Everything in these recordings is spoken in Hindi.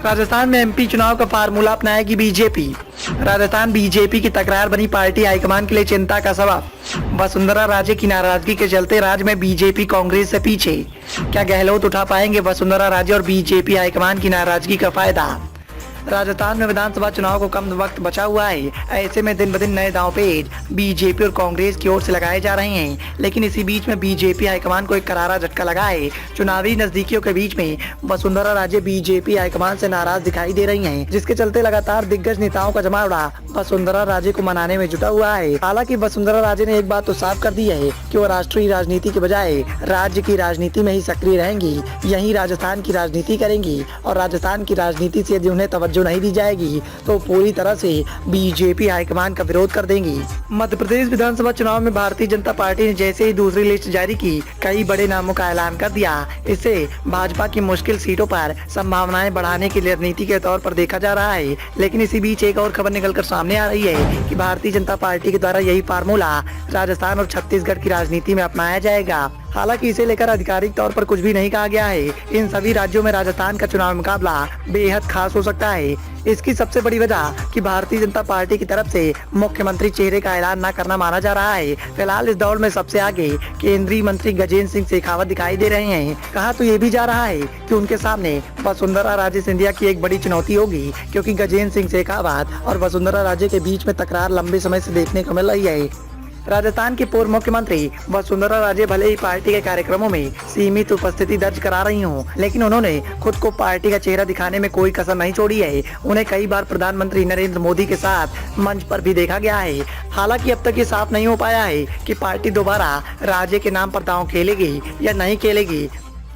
राजस्थान में एमपी चुनाव का फार्मूला अपनाएगी बीजेपी। राजस्थान बीजेपी की तकरार बनी पार्टी हाईकमान के लिए चिंता का सबब। वसुंधरा राजे की नाराजगी के चलते राज्य में बीजेपी कांग्रेस से पीछे। क्या गहलोत उठा पाएंगे वसुंधरा राजे और बीजेपी हाईकमान की नाराजगी का फायदा? राजस्थान में विधानसभा चुनाव को कम वक्त बचा हुआ है। ऐसे में दिन ब दिन नए दांवपेच बीजेपी और कांग्रेस की ओर से लगाए जा रहे हैं। लेकिन इसी बीच में बीजेपी हाईकमान को एक करारा झटका लगा है। चुनावी नजदीकियों के बीच में वसुंधरा राजे बीजेपी हाईकमान से नाराज दिखाई दे रही हैं, जिसके चलते लगातार दिग्गज नेताओं का जमावड़ा वसुंधरा राजे को मनाने में जुटा हुआ है। हालांकि वसुंधरा राजे ने एक बात तो साफ कर दी है कि वो राष्ट्रीय राजनीति के बजाय राज्य की राजनीति में ही सक्रिय रहेंगी। यही राजस्थान की राजनीति करेंगी और राजस्थान की राजनीति से यदि उन्हें जो नहीं दी जाएगी तो पूरी तरह से बीजेपी हाईकमान का विरोध कर देंगी। मध्य प्रदेश विधानसभा चुनाव में भारतीय जनता पार्टी ने जैसे ही दूसरी लिस्ट जारी की, कई बड़े नामों का ऐलान कर दिया। इससे भाजपा की मुश्किल सीटों पर संभावनाएं बढ़ाने की रणनीति के तौर पर देखा जा रहा है। लेकिन इसी बीच एक और खबर निकलकर सामने आ रही है कि भारतीय जनता पार्टी के द्वारा यही फार्मूला राजस्थान और छत्तीसगढ़ की राजनीति में अपनाया जाएगा। हालांकि इसे लेकर आधिकारिक तौर पर कुछ भी नहीं कहा गया है। इन सभी राज्यों में राजस्थान का चुनाव मुकाबला बेहद खास हो सकता है। इसकी सबसे बड़ी वजह कि भारतीय जनता पार्टी की तरफ से मुख्यमंत्री चेहरे का ऐलान न करना माना जा रहा है। फिलहाल इस दौड़ में सबसे आगे केंद्रीय मंत्री गजेंद्र सिंह शेखावत दिखाई दे रहे हैं। कहा तो ये भी जा रहा है कि उनके सामने वसुंधरा राजे सिंधिया की एक बड़ी चुनौती होगी, क्योंकि गजेंद्र सिंह शेखावत और वसुंधरा राजे के बीच में तकरार लंबे समय से देखने को मिल रही है। राजस्थान की पूर्व मुख्यमंत्री वसुंधरा राजे भले ही पार्टी के कार्यक्रमों में सीमित उपस्थिति दर्ज करा रही हों, लेकिन उन्होंने खुद को पार्टी का चेहरा दिखाने में कोई कसर नहीं छोड़ी है। उन्हें कई बार प्रधानमंत्री नरेंद्र मोदी के साथ मंच पर भी देखा गया है। हालांकि अब तक ये साफ नहीं हो पाया है कि पार्टी दोबारा राजे के नाम पर दांव खेलेगी या नहीं खेलेगी।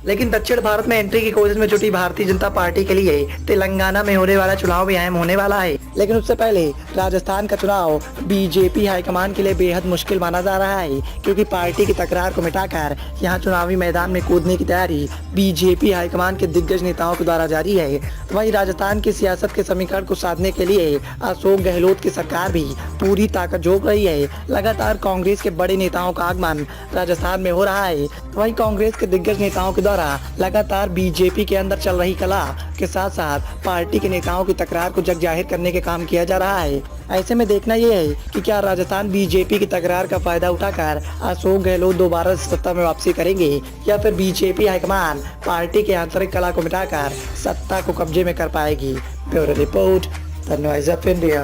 लेकिन दक्षिण भारत में एंट्री की कोशिश में जुटी भारतीय जनता पार्टी के लिए तेलंगाना में होने वाला चुनाव भी अहम होने वाला है। लेकिन उससे पहले राजस्थान का चुनाव बीजेपी हाईकमान के लिए बेहद मुश्किल माना जा रहा है, क्योंकि पार्टी की तकरार को मिटाकर यहां चुनावी मैदान में कूदने की तैयारी बीजेपी हाईकमान के दिग्गज नेताओं के द्वारा जारी है। वहीं राजस्थान की सियासत के समीकरण को साधने के लिए अशोक गहलोत की सरकार भी पूरी ताकत झोंक रही है। लगातार कांग्रेस के बड़े नेताओं का आगमन राजस्थान में हो रहा है। वहीं कांग्रेस के दिग्गज नेताओं के लगातार बीजेपी के अंदर चल रही कला के साथ साथ पार्टी के नेताओं की तकरार को जग जाहिर करने के काम किया जा रहा है। ऐसे में देखना यह है कि क्या राजस्थान बीजेपी की तकरार का फायदा उठाकर अशोक गहलोत दोबारा सत्ता में वापसी करेंगे, या फिर बीजेपी हाईकमान पार्टी के आंतरिक कला को मिटाकर सत्ता को कब्जे में कर पाएगी। Bureau report, the voice of India.